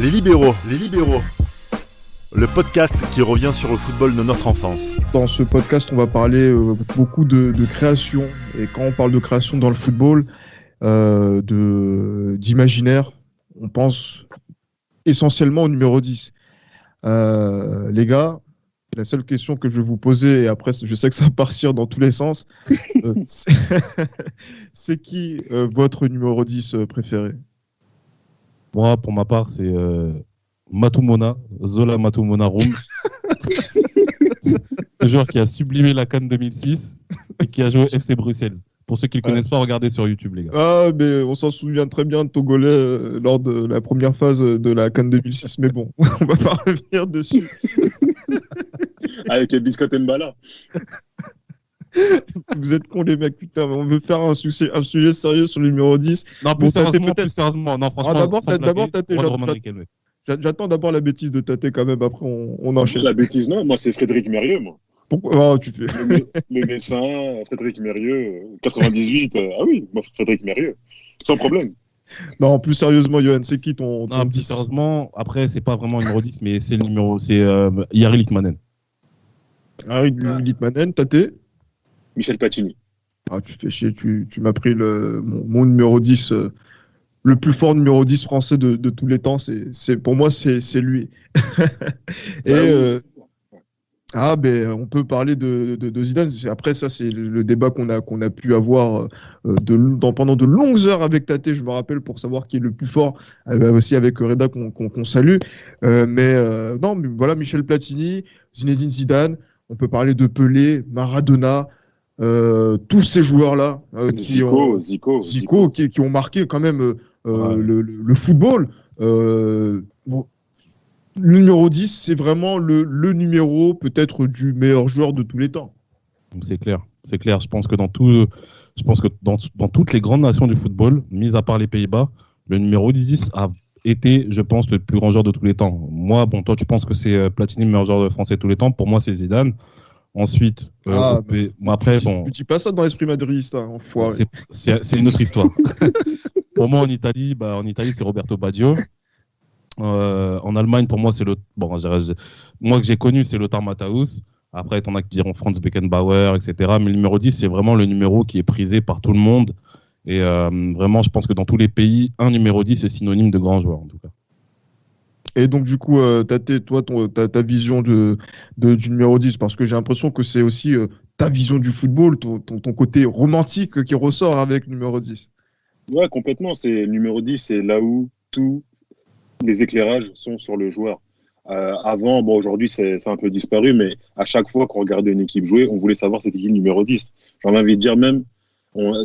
Les libéraux. Le podcast qui revient sur le football de notre enfance. Dans ce podcast, on va parler beaucoup de création. Et quand on parle de création dans le football, d'imaginaire, on pense essentiellement au numéro 10. Les gars, la seule question que je vais vous poser, et après je sais que ça va partir dans tous les sens, c'est qui votre numéro 10 préféré? Moi, pour ma part, c'est Zola Matumona Roum. Le joueur qui a sublimé la CAN 2006 et qui a joué au FC Bruxelles. Pour ceux qui ne le connaissent pas, regardez sur YouTube, les gars. Ah, mais on s'en souvient très bien de Togolais lors de la première phase de la CAN 2006, mais bon, on va pas revenir dessus. Avec les biscottes Mbala. Vous êtes cons, les mecs, putain, on veut faire un sujet sérieux sur le numéro 10. Non, plus sérieusement. Non, franchement, d'abord, Tate, j'attends d'abord la bêtise de Tate quand même, après on enchaîne. La bêtise, non, moi c'est Frédéric Mérieux, moi. Pourquoi tu fais le médecin, Frédéric Mérieux, 98, ah oui, moi Frédéric Mérieux, sans problème. Non, plus sérieusement, Johan, c'est qui ton non, 10? Plus sérieusement, après, c'est pas vraiment le numéro 10, mais c'est le numéro, c'est Jari Litmanen. Jari Litmanen, Tate? Michel Platini. Ah, tu fais chier, tu m'as pris mon numéro 10, le plus fort numéro 10 français de tous les temps, pour moi, c'est lui. Et on peut parler de Zidane. Après, ça, c'est le débat qu'on a pu avoir pendant de longues heures avec Tate, je me rappelle, pour savoir qui est le plus fort, aussi avec Reda qu'on salue. Mais voilà, Michel Platini, Zinedine Zidane, on peut parler de Pelé, Maradona, tous ces joueurs-là Zico, qui ont marqué quand même le football. Le numéro 10, c'est vraiment le numéro peut-être du meilleur joueur de tous les temps. C'est clair. Je pense que dans toutes les grandes nations du football, mis à part les Pays-Bas, le numéro 10 a été, je pense, le plus grand joueur de tous les temps. Moi, toi, tu penses que c'est Platini le meilleur joueur français de tous les temps. Pour moi, c'est Zidane. Ensuite, après, tu dis pas ça dans l'esprit madridiste, hein, enfoiré. C'est une autre histoire. Pour moi, en Italie, c'est Roberto Baggio. En Allemagne, pour moi, moi que j'ai connu, c'est Lothar Matthäus. Après, t'en as qui diront Franz Beckenbauer, etc. Mais le numéro 10, c'est vraiment le numéro qui est prisé par tout le monde. Et vraiment, je pense que dans tous les pays, un numéro 10 est synonyme de grand joueur, en tout cas. Et donc, du coup, Tate, toi, ta vision du numéro 10, parce que j'ai l'impression que c'est aussi ta vision du football, ton côté romantique qui ressort avec le numéro 10. Ouais, complètement. Le numéro 10, c'est là où tous les éclairages sont sur le joueur. Avant, aujourd'hui, c'est un peu disparu, mais à chaque fois qu'on regardait une équipe jouer, on voulait savoir c'était qui le numéro 10. J'ai envie de dire même,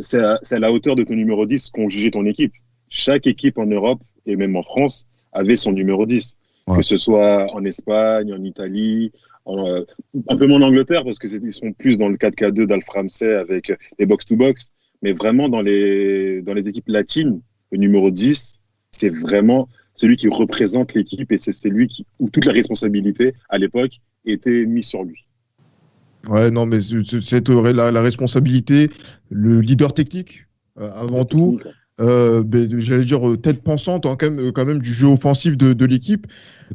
c'est à la hauteur de ton numéro 10 qu'on jugeait ton équipe. Chaque équipe en Europe, et même en France, avait son numéro 10. Ouais. Que ce soit en Espagne, en Italie, un peu moins en Angleterre, parce qu'ils sont plus dans le 4-4-2 d'Alf Ramsey avec les box-to-box. Mais vraiment, dans les équipes latines, le numéro 10, c'est vraiment celui qui représente l'équipe et c'est celui où toute la responsabilité, à l'époque, était mise sur lui. Ouais, non, mais c'est la responsabilité, le leader technique, avant tout. J'allais dire tête pensante quand même du jeu offensif de l'équipe.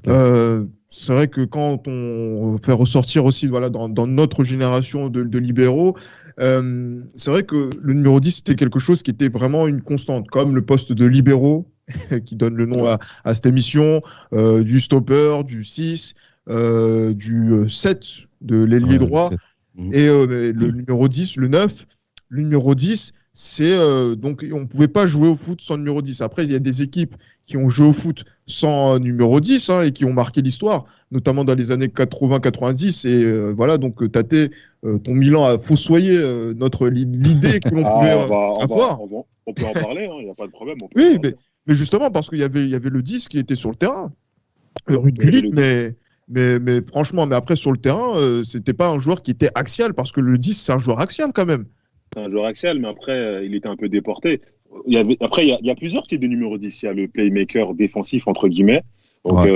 C'est vrai que quand on fait ressortir aussi dans notre génération de libéraux, c'est vrai que le numéro 10 c'était quelque chose qui était vraiment une constante, comme le poste de libéraux qui donne le nom à cette émission, du stopper, du 6, du 7 de l'ailier droit et le numéro 10, le 9. Le numéro 10, c'est donc on ne pouvait pas jouer au foot sans numéro 10. Après, il y a des équipes qui ont joué au foot sans numéro 10 et qui ont marqué l'histoire, notamment dans les années 80-90. Et voilà, donc Tate, ton Milan a fossoyé l'idée que l'on pouvait avoir. On peut en parler, il n'y a pas de problème. Oui, mais justement, parce qu'il y avait le 10 qui était sur le terrain, Ruud Gullit, mais franchement, après sur le terrain, c'était pas un joueur qui était axial, parce que le 10, c'est un joueur axial quand même. C'est un joueur axial, mais après, il était un peu déporté. Il y a plusieurs types de numéro 10. Il y a le playmaker défensif, entre guillemets. Donc,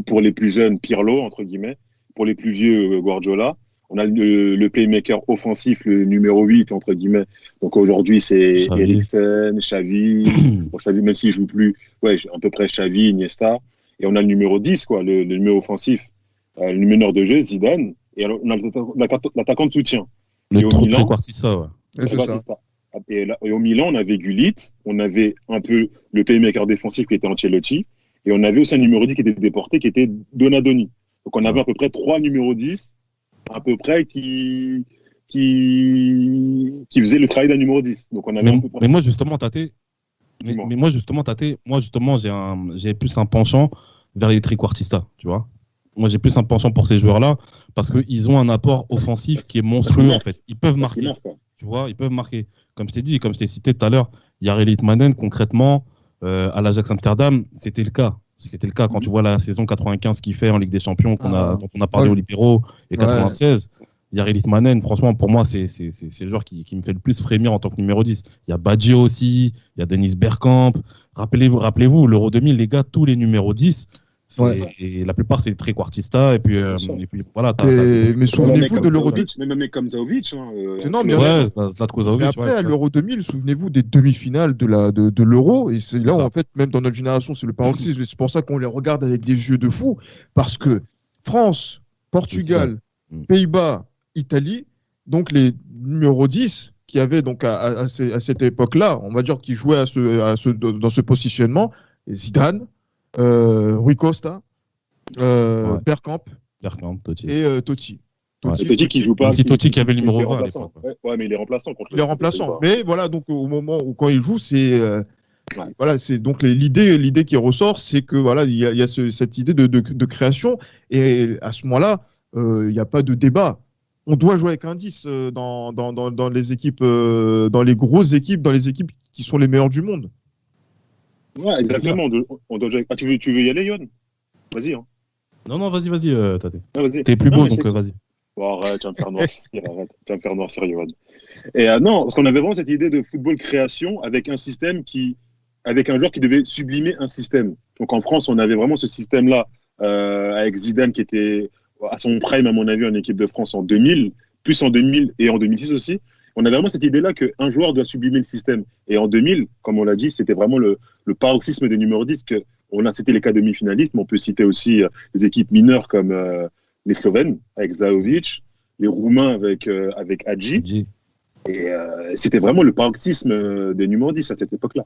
pour les plus jeunes, Pirlo, entre guillemets. Pour les plus vieux, Guardiola. On a le playmaker offensif, le numéro 8, entre guillemets. Donc, aujourd'hui, c'est Eriksen, Xavi. Xavi, même s'il ne joue plus, à peu près Xavi, Iniesta. Et on a le numéro 10, quoi, le numéro offensif, le meneur de jeu, Zidane, et alors, on a l'attaquant de soutien. Et Le au trop Milan, trequartista, ouais. Et c'est ça. Batista. Et au Milan, on avait Gullit, on avait un peu le playmaker défensif qui était Ancelotti, et on avait aussi un numéro 10 qui était déporté, qui était Donadoni. Donc on avait à peu près 3 numéros 10, à peu près, qui faisaient le travail d'un numéro 10. Donc on avait à peu près... Mais moi, justement, Tate, Dis-moi. j'ai plus un penchant vers les trequartistas, tu vois. Moi, j'ai plus un penchant pour ces joueurs-là parce qu'ils ont un apport offensif qui est monstrueux, en fait. Ils peuvent Parce qu'il marquer, marque, quoi. tu vois, ils peuvent marquer. Comme je t'ai dit, comme je t'ai cité tout à l'heure, Jari Litmanen, concrètement, à l'Ajax Amsterdam, c'était le cas. C'était le cas quand tu vois la saison 95 qu'il fait en Ligue des Champions, dont on a parlé au Libero, et 96. Jari Litmanen, franchement, pour moi, c'est le joueur qui me fait le plus frémir en tant que numéro 10. Il y a Baggio aussi, il y a Dennis Bergkamp. Rappelez-vous, l'Euro 2000, les gars, tous les numéros 10, et la plupart, c'est les trequartistas. Et puis voilà. Mais souvenez-vous de l'Euro 2000. Même un mec comme Zaovic. C'est non, mais Zlatko Zahovic. Mais après, à l'Euro 2000, souvenez-vous des demi-finales de l'Euro. Et c'est là où, en fait, même dans notre génération, c'est le paroxysme. C'est pour ça qu'on les regarde avec des yeux de fou. Parce que France, Portugal, Pays-Bas, Italie, donc les numéros 10 qui avaient donc à cette époque-là, on va dire qu'ils jouaient dans ce positionnement, Zidane, Rui Costa, Bergkamp Totti. et Totti. Totti qui joue pas. C'est Totti qui avait le numéro 20 à l'époque. Ouais, mais il est remplaçant. Il est remplaçant. Mais voilà, donc au moment où quand il joue, c'est voilà, c'est donc l'idée qui ressort, c'est que voilà, il y a cette idée de création, et à ce moment-là, il n'y a pas de débat. On doit jouer avec un 10 dans les équipes, dans les grosses équipes, dans les équipes qui sont les meilleures du monde. Ouais, exactement. On doit jouer. Ah, tu veux y aller, Yohan? Vas-y. Hein. Non, vas-y, Tate. Ah, vas-y. T'es plus beau, donc vas-y. Bon, arrête, tu vas me faire noircir, arrête. Tu vas me faire noircir, Yohan. Et non, parce qu'on avait vraiment cette idée de football création avec un système avec un joueur qui devait sublimer un système. Donc en France, on avait vraiment ce système-là avec Zidane qui était à son prime, à mon avis, en équipe de France en 2000, plus en 2000 et en 2006 aussi. On avait vraiment cette idée-là qu'un joueur doit sublimer le système. Et en 2000, comme on l'a dit, c'était vraiment le paroxysme des numéros 10. On a cité les cas demi-finalistes, mais on peut citer aussi des équipes mineures comme les Slovènes, avec Zlahovic, les Roumains avec Hadji. Et c'était vraiment le paroxysme des numéros 10 à cette époque-là.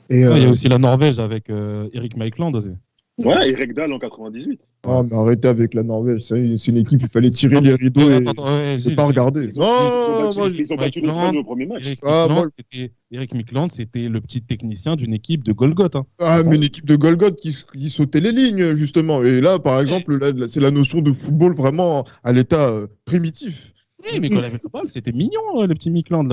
Et il y a aussi la Norvège avec Erik Maekland aussi. Ouais, et Rekdal en 98. Ah, mais arrêtez avec la Norvège, c'est une équipe, il fallait tirer les rideaux et pas regarder. Ils ont battu l'Espagne au premier match. Erik Maekland, c'était le petit technicien d'une équipe de Golgoth. Hein. Ah, mais une équipe de Golgoth qui sautait les lignes, justement. Et là, par exemple, là, c'est la notion de football vraiment à l'état primitif. Oui, mais quand il avait la balle, c'était mignon, le petit Maekland.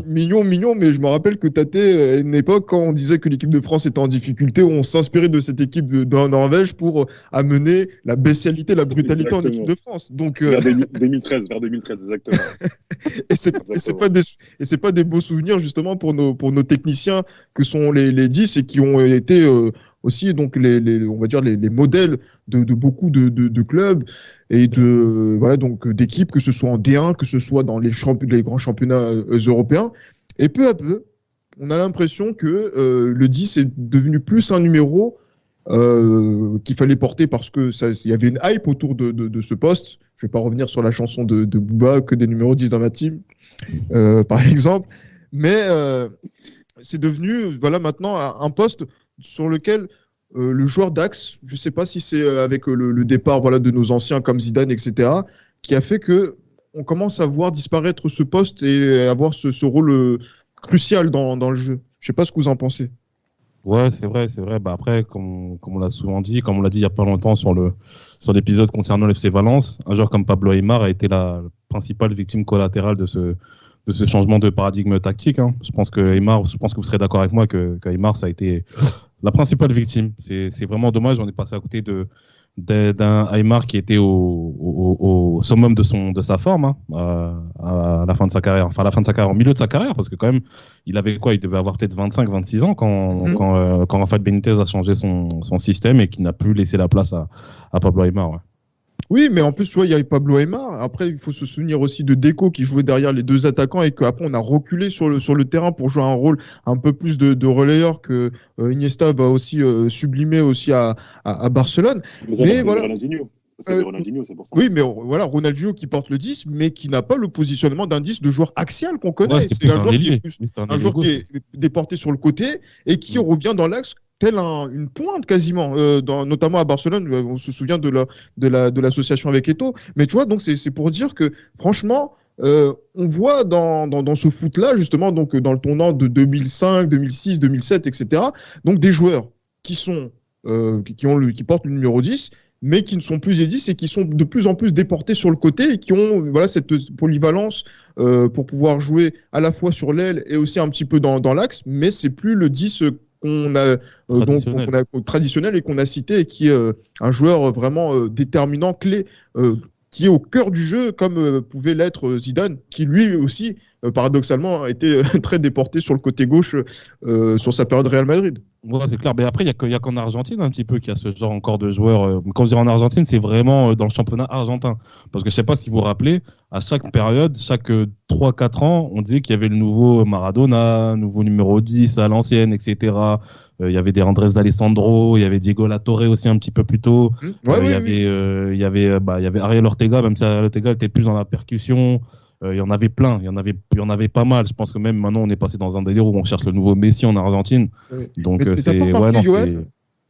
Mignon, mais je me rappelle que Tate, à une époque, quand on disait que l'équipe de France était en difficulté, on s'inspirait de cette équipe de Norvège pour amener la bestialité, la brutalité en équipe de France. Donc, vers 2013, exactement. Et c'est pas des beaux souvenirs, justement, pour nos techniciens que sont les 10 et qui ont été aussi donc on va dire les modèles de beaucoup de clubs et donc d'équipes, que ce soit en D1, que ce soit dans les grands championnats européens. Et peu à peu, on a l'impression que le 10 est devenu plus un numéro qu'il fallait porter parce que il y avait une hype autour de ce poste. Je vais pas revenir sur la chanson de Booba, que des numéros 10 dans ma team, par exemple. Mais c'est devenu maintenant un poste sur lequel le joueur d'axe, je ne sais pas si c'est avec le départ de nos anciens comme Zidane, etc., qui a fait qu'on commence à voir disparaître ce poste et avoir ce rôle crucial dans le jeu. Je ne sais pas ce que vous en pensez. Ouais, c'est vrai. Bah après, comme on l'a souvent dit, comme on l'a dit il n'y a pas longtemps sur l'épisode concernant l'FC Valence, un joueur comme Pablo Aimar a été la principale victime collatérale de ce changement de paradigme tactique. Hein. Je pense que vous serez d'accord avec moi qu'Aimar, ça a été la principale victime. C'est vraiment dommage. On est passé à côté d'un Aimar qui était au summum de sa forme, hein, à la fin de sa carrière. Enfin, à la fin de sa carrière, au milieu de sa carrière, parce que quand même, il avait quoi? Il devait avoir peut-être 25-26 ans quand Rafael Benitez a changé son système et qu'il n'a plus laissé la place à Pablo Aimar. Ouais. Oui, mais en plus, tu vois, il y a Pablo Aimar. Après, il faut se souvenir aussi de Deco qui jouait derrière les deux attaquants et qu'après, on a reculé sur le terrain pour jouer un rôle un peu plus de relayeur que Iniesta va aussi sublimer aussi à Barcelone. Mais ça, Mais parce que voilà. Ronaldinho. Parce que Ronaldinho, c'est pour ça. Oui, mais voilà, Ronaldinho qui porte le 10, mais qui n'a pas le positionnement d'un 10 de joueur axial qu'on connaît. Ouais, c'était C'est plus un un joueur qui ailier. est plus Lui, c'était un un ailier joueur qui gauche. est déporté sur le côté et qui revient dans l'axe tel une pointe quasiment, notamment à Barcelone. On se souvient de l'association avec Eto'o. Mais tu vois, donc c'est pour dire que franchement, on voit dans ce foot-là, justement, donc dans le tournant de 2005, 2006, 2007, etc., donc des joueurs qui sont qui portent le numéro 10, mais qui ne sont plus des 10 et qui sont de plus en plus déportés sur le côté et qui ont voilà, cette polyvalence pour pouvoir jouer à la fois sur l'aile et aussi un petit peu dans l'axe, mais c'est plus le 10 traditionnel et qu'on a cité et qui est un joueur vraiment déterminant, clé, qui est au cœur du jeu, comme pouvait l'être Zidane, qui lui aussi, paradoxalement, a été très déporté sur le côté gauche sur sa période Real Madrid. Ouais, c'est clair. Mais après, il y a qu'en Argentine un petit peu qu'il y a ce genre encore de joueurs. Quand je dis en Argentine, c'est vraiment dans le championnat argentin. Parce que je sais pas si vous vous rappelez, à chaque période, chaque 3-4 ans, on disait qu'il y avait le nouveau Maradona, nouveau numéro 10 à l'ancienne, etc. Il y avait des Andrés D'Alessandro, il y avait Diego Latorre aussi un petit peu plus tôt. Il y avait Ariel Ortega, même si Ariel Ortega était plus dans la percussion. Il y en avait plein, il y en avait pas mal. Je pense que même maintenant, on est passé dans un délire où on cherche le nouveau Messi en Argentine. Oui. Donc, mais c'est.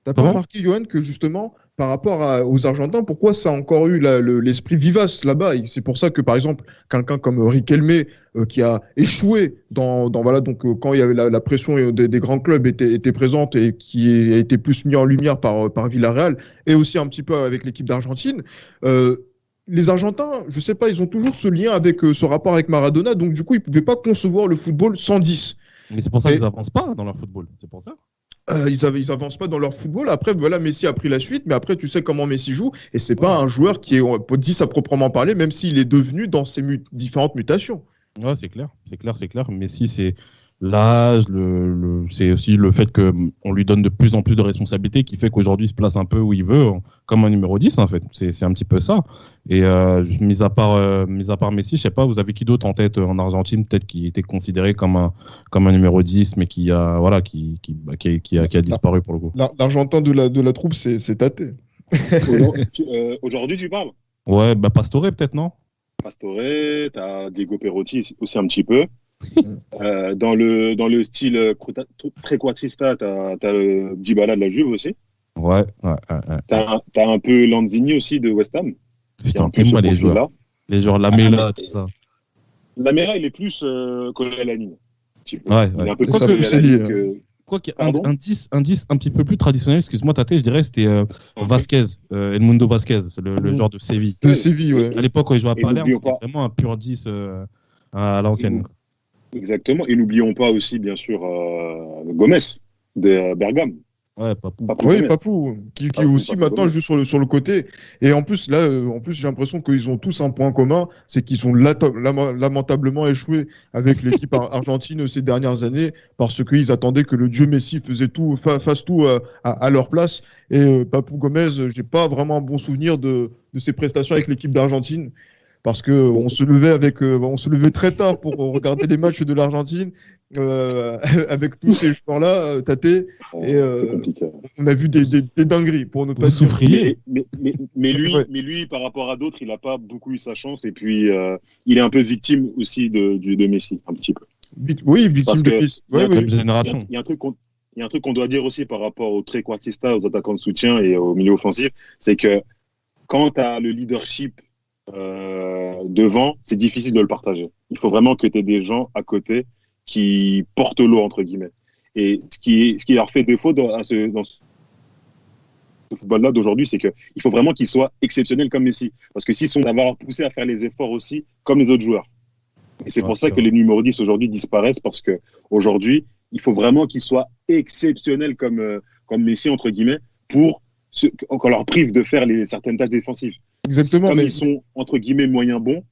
T'as pas remarqué, Johan, que justement, par rapport aux Argentins, pourquoi ça a encore eu l'esprit vivace là-bas? Et c'est pour ça que, par exemple, quelqu'un comme Riquelme, qui a échoué quand il y avait la pression des grands clubs était présente et qui a été plus mis en lumière par Villarreal, et aussi un petit peu avec l'équipe d'Argentine, les Argentins, je sais pas, ils ont toujours ce lien avec ce rapport avec Maradona, donc du coup, ils pouvaient pas concevoir le football sans 10. Mais c'est pour ça qu'ils n'avancent pas dans leur football. C'est pour ça. Ils avancent pas dans leur football. Après, voilà, Messi a pris la suite, mais après, tu sais comment Messi joue, et c'est pas un joueur qui est 10 à proprement parler, même s'il est devenu dans ses différentes mutations. Ouais, c'est clair. Messi, c'est l'âge, c'est aussi le fait qu'on lui donne de plus en plus de responsabilités qui fait qu'aujourd'hui il se place un peu où il veut, comme un numéro 10 en fait. C'est un petit peu ça. Et mis à part Messi, je sais pas, vous avez qui d'autre en tête en Argentine, peut-être qui était considéré comme un numéro 10, mais qui a disparu pour le coup. L'Argentin de la troupe, c'est Tate. Aujourd'hui, tu parles? Ouais, Pastore peut-être, non? Pastore, t'as Diego Perotti aussi un petit peu. Dans le style trequartista, t'as Dybala de la Juve aussi. Ouais. T'as un peu Lanzini aussi de West Ham. Putain, t'aimes les joueurs. Les joueurs Lamela, tout ça. Lamela, il est plus collé à la ligne. Ouais. Il est un peu plus collé à la ligne que... Quoi qu'il y a un 10 un petit peu plus traditionnel, excuse-moi Tate, je dirais, c'était Vasquez, Edmundo Vasquez, le joueur de Séville. De Séville, ouais. À l'époque, quand il jouait à Et Palerme, n'oublions c'était pas- vraiment un pur 10 à l'ancienne. Exactement. Et n'oublions pas aussi, bien sûr, Gomez de Bergame. Ouais, Papou. Oui, Gomez. Papou, qui Papou, aussi Papou maintenant Gomez. joue sur le côté. Et en plus, là, j'ai l'impression qu'ils ont tous un point commun, c'est qu'ils ont lamentablement échoué avec l'équipe argentine ces dernières années parce qu'ils attendaient que le dieu Messi fasse tout à leur place. Et Papou Gomez, j'ai pas vraiment un bon souvenir de ses prestations avec l'équipe d'Argentine. Parce que on se levait très tard pour regarder les matchs de l'Argentine avec tous ces joueurs-là, Tate, et C'est compliqué. on a vu des dingueries pour ne pas Vous dire. souffriez. Mais lui, par rapport à d'autres, il n'a pas beaucoup eu sa chance. Et puis, il est un peu victime aussi de Messi, un petit peu. Oui, victime Parce de que- Messi. Ouais, Oui. comme génération. Il y a un truc qu'on doit dire aussi par rapport aux trequartistas, aux attaquants de soutien et au milieu offensif, c'est que quand tu as le leadership devant, c'est difficile de le partager. Il faut vraiment que tu aies des gens à côté qui portent l'eau, entre guillemets. Et ce qui leur fait défaut dans ce football-là d'aujourd'hui, c'est qu'il faut vraiment qu'ils soient exceptionnels comme Messi. Parce que s'ils sont d'avoir poussé à faire les efforts aussi, comme les autres joueurs. Et c'est pour ça que les numéros 10 aujourd'hui disparaissent, parce que aujourd'hui, il faut vraiment qu'ils soient exceptionnels comme Messi, entre guillemets, pour qu'on leur prive de faire certaines tâches défensives. Exactement. Comme Mais ils sont, entre guillemets, moyens bons,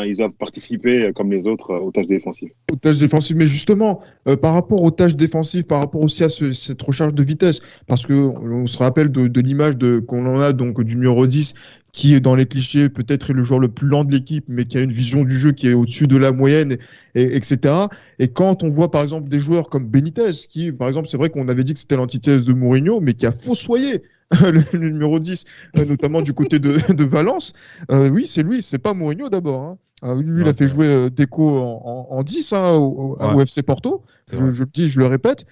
ils doivent participer, comme les autres, aux tâches défensives. aux tâches défensives. Mais justement, par rapport aux tâches défensives, par rapport aussi à cette recharge de vitesse, parce qu'on se rappelle de l'image qu'on en a donc du numéro 10 qui est dans les clichés, peut-être est le joueur le plus lent de l'équipe, mais qui a une vision du jeu qui est au-dessus de la moyenne, etc. Et quand on voit par exemple des joueurs comme Benitez, qui par exemple, c'est vrai qu'on avait dit que c'était l'antithèse de Mourinho, mais qui a fossoyé le numéro 10, notamment du côté de Valence. Oui, c'est lui, c'est pas Mourinho d'abord. Hein. Lui, il a fait jouer Deco en 10 hein, au FC Porto. Je le dis, je le répète.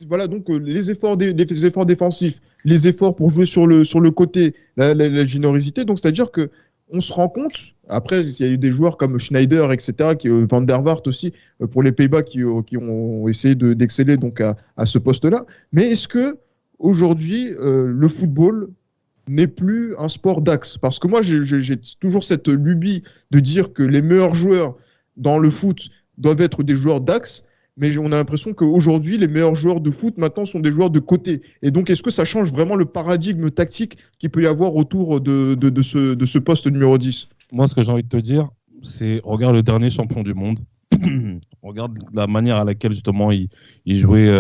Voilà, donc les efforts défensifs, les efforts pour jouer sur le côté, la générosité. Donc, c'est-à-dire que on se rend compte, après, il y a eu des joueurs comme Schneider, etc., Van der Vaart aussi, pour les Pays-Bas, qui ont essayé d'exceller donc à ce poste-là. Mais est-ce que aujourd'hui, le football n'est plus un sport d'axe? Parce que moi, j'ai toujours cette lubie de dire que les meilleurs joueurs dans le foot doivent être des joueurs d'axe, mais on a l'impression qu'aujourd'hui, les meilleurs joueurs de foot maintenant sont des joueurs de côté. Et donc, est-ce que ça change vraiment le paradigme tactique qu'il peut y avoir autour de ce poste numéro 10? Moi, ce que j'ai envie de te dire, c'est regarde le dernier champion du monde. Regarde la manière à laquelle justement il jouait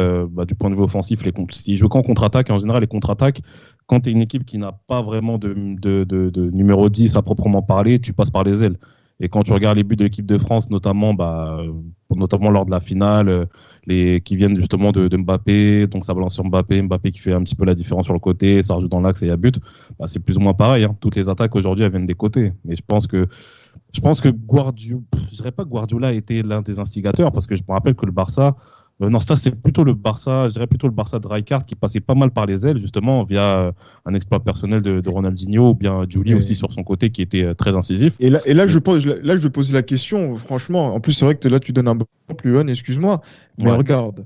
du point de vue offensif. Il jouait qu'en contre-attaque. En général, les contre-attaques, quand tu es une équipe qui n'a pas vraiment de numéro 10 à proprement parler, tu passes par les ailes. Et quand tu regardes les buts de l'équipe de France, notamment lors de la finale, qui viennent justement de Mbappé, donc ça balance sur Mbappé qui fait un petit peu la différence sur le côté, ça rajoute dans l'axe et il y a but, c'est plus ou moins pareil. Hein. Toutes les attaques aujourd'hui, elles viennent des côtés. Mais je pense que Guardiola, je dirais pas que Guardiola était l'un des instigateurs, parce que je me rappelle que le Barça, non, ça c'est plutôt le Barça, je dirais plutôt le Barça de Rijkaard qui passait pas mal par les ailes, justement, via un exploit personnel de Ronaldinho, ou bien Juli aussi sur son côté qui était très incisif. Et là, je vais poser la question, franchement. En plus, c'est vrai que là, tu donnes un bon plus Johan, excuse-moi. Mais regarde,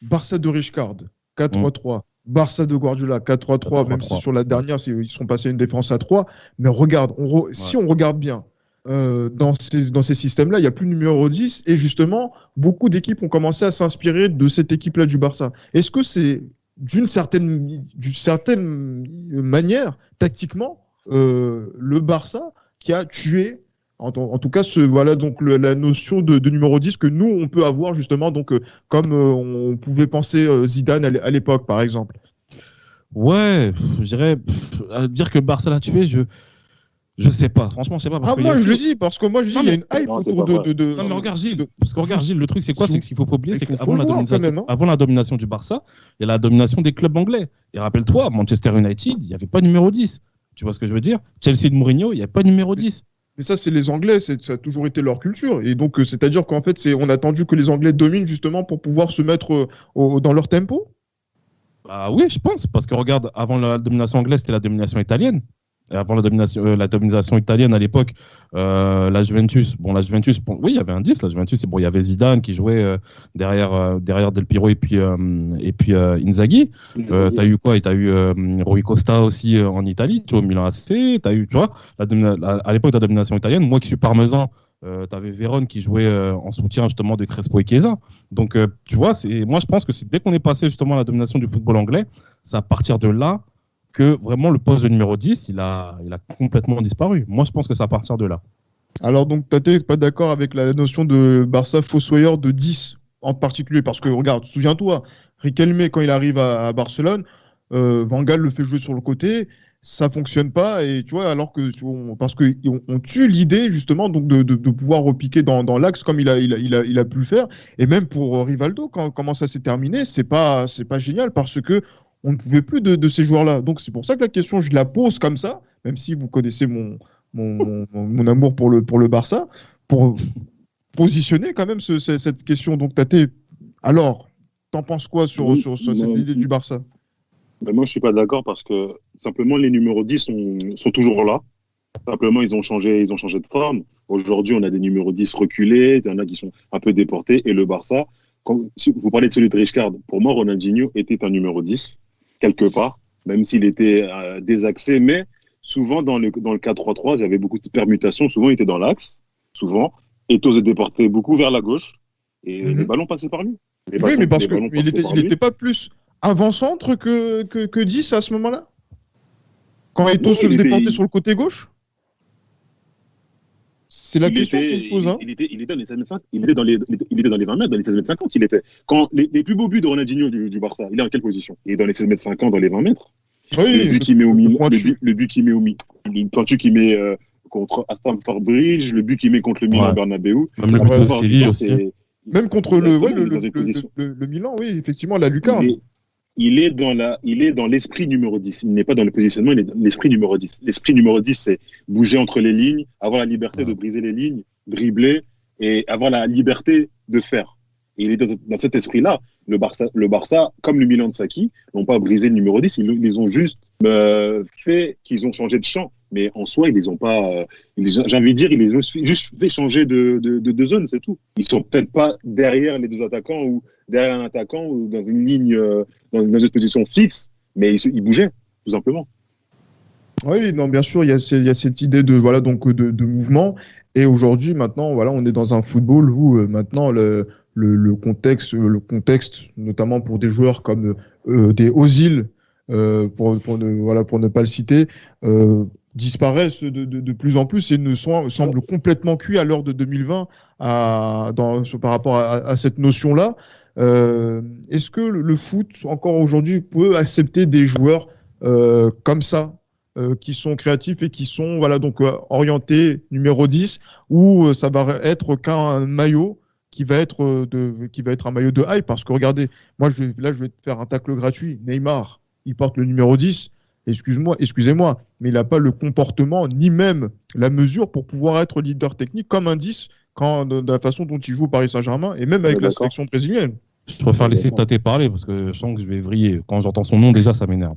Barça de Rijkaard, 4-3-3. Barça de Guardiola, 4-3-3, même si sur la dernière, ils sont passés à une défense à 3. Mais regarde, si on regarde bien, dans ces systèmes-là, il n'y a plus de numéro 10 et justement, beaucoup d'équipes ont commencé à s'inspirer de cette équipe-là du Barça. Est-ce que c'est d'une certaine manière, tactiquement, le Barça qui a tué, en tout cas, la notion de numéro 10 que nous, on peut avoir justement, donc, comme on pouvait penser Zidane à l'époque, par exemple? Ouais, je dirais, dire que le Barça l'a tué, je sais pas, franchement, je sais pas. Moi, je le dis, parce que moi, je dis, il y a une hype autour de. Non, mais regarde, Gilles, le truc, c'est quoi? C'est qu'il faut pas oublier, c'est qu'avant la domination du Barça, il y a la domination des clubs anglais. Et rappelle-toi, Manchester United, il n'y avait pas numéro 10. Tu vois ce que je veux dire? Chelsea de Mourinho, il n'y avait pas numéro 10. Mais ça, c'est les Anglais, ça a toujours été leur culture. Et donc, c'est-à-dire qu'en fait, on a attendu que les Anglais dominent justement pour pouvoir se mettre dans leur tempo? Oui, je pense, parce que regarde, avant la domination anglaise, c'était la domination italienne. Et avant la domination italienne à l'époque, la Juventus, oui, il y avait un 10, la Juventus, il y avait Zidane qui jouait derrière Del Piero et puis Inzaghi. T'as eu quoi? Et t'as eu Rui Costa aussi en Italie, tu vois, au Milan AC. T'as eu, tu vois, à l'époque de la domination italienne, moi qui suis parmesan, t'avais Vérone qui jouait en soutien justement de Crespo et Chiesa. Donc, tu vois, moi je pense que c'est dès qu'on est passé justement à la domination du football anglais, c'est à partir de là que vraiment le poste de numéro 10, il a complètement disparu. Moi, je pense que c'est à partir de là. Alors, donc, tu n'es pas d'accord avec la notion de Barça fossoyeur de 10 en particulier? Parce que, regarde, souviens-toi, Riquelme, quand il arrive à Barcelone, Van Gaal le fait jouer sur le côté, ça fonctionne pas, et tu vois, alors que parce qu'on tue l'idée, justement, donc de pouvoir repiquer dans l'axe comme il a pu le faire. Et même pour Rivaldo, comment ça s'est terminé, c'est pas génial, parce que on ne pouvait plus de ces joueurs-là. Donc, c'est pour ça que la question, je la pose comme ça, même si vous connaissez mon amour pour le Barça, pour positionner quand même cette question. Donc, Tate, alors, t'en penses quoi sur cette idée du Barça? Ben moi, je ne suis pas d'accord parce que simplement, les numéros 10 sont toujours là. Simplement, ils ont changé de forme. Aujourd'hui, on a des numéros 10 reculés, il y en a qui sont un peu déportés. Et le Barça, si vous parlez de celui de Rijkaard, pour moi, Ronaldinho était un numéro 10. Quelque part, même s'il était désaxé, mais souvent dans le 4-3-3, il y avait beaucoup de permutations, souvent il était dans l'axe, souvent, Eto'o se déportait beaucoup vers la gauche, et les ballons passaient par lui. Oui, mais parce qu'il n'était pas plus avant-centre que 10 à ce moment-là? Quand Eto'o se déportait sur le côté gauche? C'est la question qu'on se pose. Il était dans les 16 mètres 50, il était dans les 20 mètres, dans les 16 mètres 50. Quand les plus beaux buts de Ronaldinho du Barça, il est en quelle position? Il est dans les 16 mètres 50, dans les 20 mètres. Oui, Le but qu'il met au milieu, pointu. le but qu'il met au milieu, le pointu qu'il met contre à Stamford Bridge, le but qu'il met contre le Milan Ouais. Bernabeu. Même le Ah but ouais, de La plupart du Séville temps, aussi. c'est- Même contre le, ouais, Exactement, il est dans une position. le Milan, oui, effectivement, la lucarne. Il est dans l'esprit numéro 10. Il n'est pas dans le positionnement, il est dans l'esprit numéro 10. L'esprit numéro 10, c'est bouger entre les lignes, avoir la liberté de briser les lignes, dribbler et avoir la liberté de faire. Et il est dans cet esprit-là. Le Barça, comme le Milan de Saki, n'ont pas brisé le numéro 10, ils ont juste fait qu'ils ont changé de champ. Mais en soi, ils les ont pas. J'ai envie de dire, ils les ont juste fait changer de zone, c'est tout. Ils sont peut-être pas derrière les deux attaquants ou derrière un attaquant ou dans une ligne, dans une position fixe, mais ils bougeaient, tout simplement. Oui, non, bien sûr, il y a cette idée de, voilà, donc, de mouvement. Et aujourd'hui, maintenant, voilà, on est dans un football où maintenant le contexte, notamment pour des joueurs comme des Ozil, pour ne pas le citer, disparaissent de plus en plus et semblent complètement cuits à l'heure de 2020 par rapport à cette notion-là. Est-ce que le foot, encore aujourd'hui, peut accepter des joueurs comme ça, qui sont créatifs et qui sont voilà, donc, orientés numéro 10, ou ça va être qu'un maillot qui va être un maillot de hype? Parce que regardez, moi je vais te faire un tacle gratuit. Neymar, il porte le numéro 10. Excusez-moi, mais il n'a pas le comportement ni même la mesure pour pouvoir être leader technique comme un 10 de la façon dont il joue au Paris Saint-Germain et même avec la sélection brésilienne. Je préfère laisser Tate parler parce que je sens que je vais vriller. Quand j'entends son nom, déjà, ça m'énerve.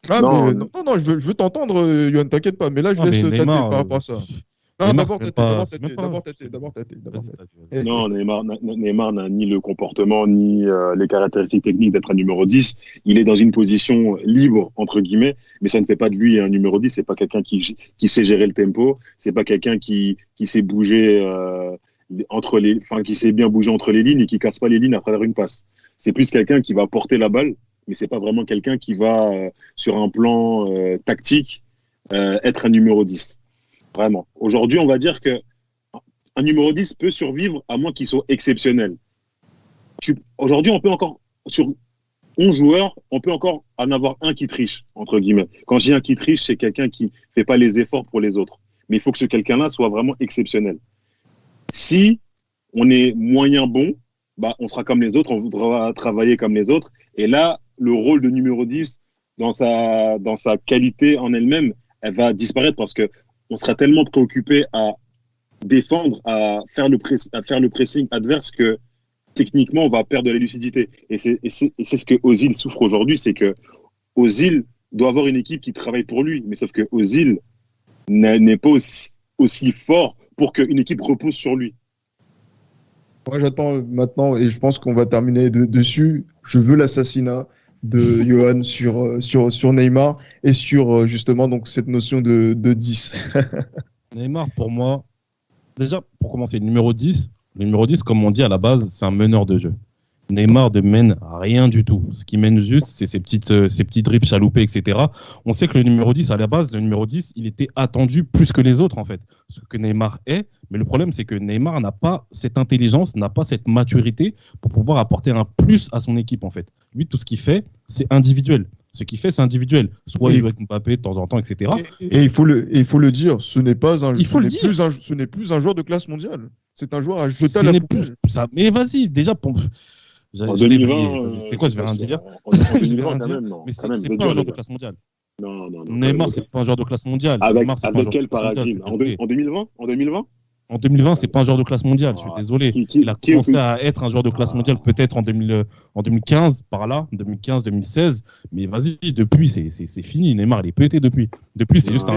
Ah, Non, mais, non, je veux t'entendre, Yohan, t'inquiète pas. Mais là, je laisse Tate par rapport à ça. Non, Neymar, d'abord c'est même pas- Tate. Vas-y. non, Neymar n'a ni le comportement ni les caractéristiques techniques d'être un numéro 10. Il est dans une position libre, entre guillemets, mais ça ne fait pas de lui un numéro 10. C'est pas quelqu'un qui sait gérer le tempo. C'est pas quelqu'un qui sait bouger qui sait bien bouger entre les lignes et qui casse pas les lignes à travers une passe. C'est plus quelqu'un qui va porter la balle, mais c'est pas vraiment quelqu'un qui va, sur un plan tactique, être un numéro 10. Vraiment. Aujourd'hui, on va dire que un numéro 10 peut survivre à moins qu'il soit exceptionnel. Aujourd'hui, on peut encore, sur 11 joueurs, on peut encore en avoir un qui triche, entre guillemets. Quand je dis un qui triche, c'est quelqu'un qui ne fait pas les efforts pour les autres. Mais il faut que ce quelqu'un-là soit vraiment exceptionnel. Si on est moyen bon, bah, on sera comme les autres, on voudra travailler comme les autres. Et là, le rôle de numéro 10, dans sa qualité en elle-même, elle va disparaître parce qu'on sera tellement préoccupé à défendre, à faire le pressing adverse que techniquement, on va perdre de la lucidité. Et c'est ce que Ozil souffre aujourd'hui, c'est que Ozil doit avoir une équipe qui travaille pour lui. Mais sauf que Ozil n'est pas aussi fort pour qu'une équipe repose sur lui. Moi, j'attends maintenant, et je pense qu'on va terminer dessus. Je veux l'assassinat de Yohan sur Neymar et sur justement donc, cette notion de 10. Neymar, pour moi, déjà, pour commencer, le numéro 10, comme on dit à la base, c'est un meneur de jeu. Neymar ne mène rien du tout. Ce qui mène juste, c'est ces petits dribbles chaloupés, etc. On sait que le numéro 10, à la base, le numéro 10, il était attendu plus que les autres, en fait. Ce que Neymar est. Mais le problème, c'est que Neymar n'a pas cette intelligence, n'a pas cette maturité pour pouvoir apporter un plus à son équipe, en fait. Lui, tout ce qu'il fait, c'est individuel. Ce qu'il fait, c'est individuel. Soit il joue avec Mbappé de temps en temps, etc. Et il faut le dire, ce n'est plus un joueur de classe mondiale. C'est un joueur à jeter à la poubelle. Mais vas-y, déjà, En 2020, c'est quoi, je vais rien dire. En 2020, quand même, non. Mais Quand même, c'est pas un joueur de classe mondiale. Non. Neymar, c'est pas un joueur de classe mondiale. Avec classe quel paradigme? mondiale, En 2020? En 2020, c'est pas un joueur de classe mondiale, je suis désolé. Il a commencé à être un joueur de classe mondiale peut-être en 2015, par là, 2015-2016. Mais vas-y, depuis, c'est fini. Neymar, il est pété depuis. Depuis, c'est juste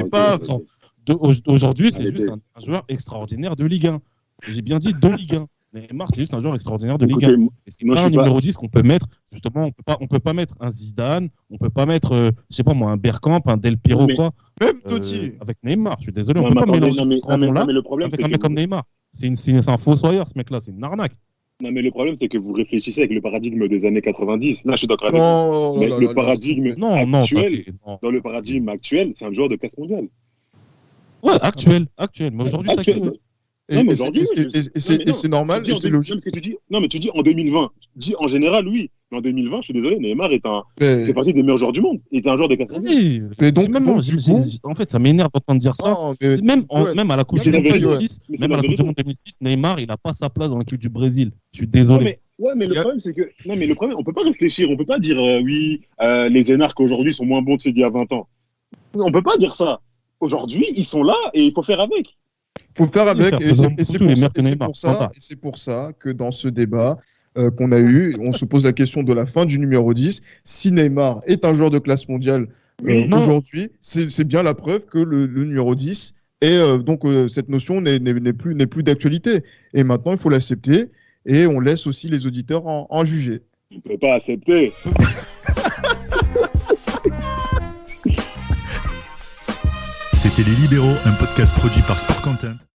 aujourd'hui, c'est juste un joueur extraordinaire de Ligue 1. J'ai bien dit de Ligue 1. Neymar, c'est juste un joueur extraordinaire de Ligue 1. Et c'est pas un numéro 10 qu'on peut mettre. Justement, on peut pas mettre un Zidane, on peut pas mettre, je sais pas moi, un Bergkamp, un Del Piero, quoi. Même Totti. Avec Neymar, je suis désolé, on peut pas mélanger ce nom-là avec un mec comme Neymar. C'est un fossoyeur, ce mec-là, c'est une arnaque. Non, mais le problème, c'est que vous réfléchissez avec le paradigme des années 90. Là, je suis d'accord avec vous. Mais le paradigme actuel, dans le paradigme actuel, c'est un joueur de classe mondiale. Ouais, actuel. Mais aujourd'hui, Non, mais aujourd'hui, c'est normal, c'est logique. Non, mais tu dis en 2020. Tu dis en général, oui. Mais en 2020, je suis désolé, Neymar Mais- fait partie des meilleurs joueurs du monde. Il était un joueur des 90. Vas-y. Mais donc, Même, donc, moi, du coup- en fait, ça m'énerve d'entendre dire ça. Non, mais- ouais. Même à la Coupe Mais c'est du Monde la vérité, 2006, Mais c'est même la à la Coupe du vérité. Monde 2006, Neymar, il n'a pas sa place dans l'équipe du Brésil. Je suis désolé. Mais le Il y a- problème, c'est que. Non, mais le problème, on peut pas réfléchir. On peut pas dire, les énarques aujourd'hui sont moins bons que ceux d'il y a 20 ans. On peut pas dire ça. Aujourd'hui, ils sont là et il faut faire avec. Faut faire avec, faire et faisant c'est tout, les meilleurs que et c'est Neymar, pour ça, standard. et c'est pour ça que dans ce débat qu'on a eu, on se pose la question de la fin du numéro 10. Si Neymar est un joueur de classe mondiale Oui, non. aujourd'hui, c'est bien la preuve que le numéro 10 est cette notion n'est plus d'actualité. Et maintenant, il faut l'accepter et on laisse aussi les auditeurs en juger. On peut pas accepter. C'était Les Libéraux, un podcast produit par Sport Content.